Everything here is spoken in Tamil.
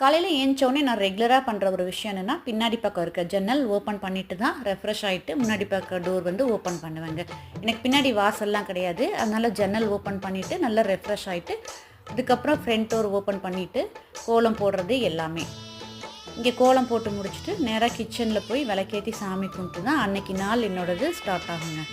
காலையில் ஏஞ்சோடனே நான் ரெகுலராக பண்ணுற ஒரு விஷயம் என்னென்னா, பின்னாடி பக்கம் இருக்க ஜன்னல் ஓப்பன் பண்ணிவிட்டு தான் ரெஃப்ரெஷ் ஆகிட்டு முன்னாடி பக்கம் டோர் வந்து ஓப்பன் பண்ணுவேங்க. எனக்கு பின்னாடி வாசல்லாம் கிடையாது. அதனால் ஜன்னல் ஓப்பன் பண்ணிவிட்டு நல்லா ரெஃப்ரெஷ் ஆகிட்டு அதுக்கப்புறம் ஃப்ரண்ட் டோர் ஓப்பன் பண்ணிவிட்டு கோலம் போடுறது எல்லாமே. இங்கே கோலம் போட்டு முடிச்சுட்டு நேராக கிச்சனில் போய் விளக்கேற்றி சாமி கும்பிட்டு தான் அன்றைக்கி நாள் என்னோடது ஸ்டார்ட் ஆகுங்க.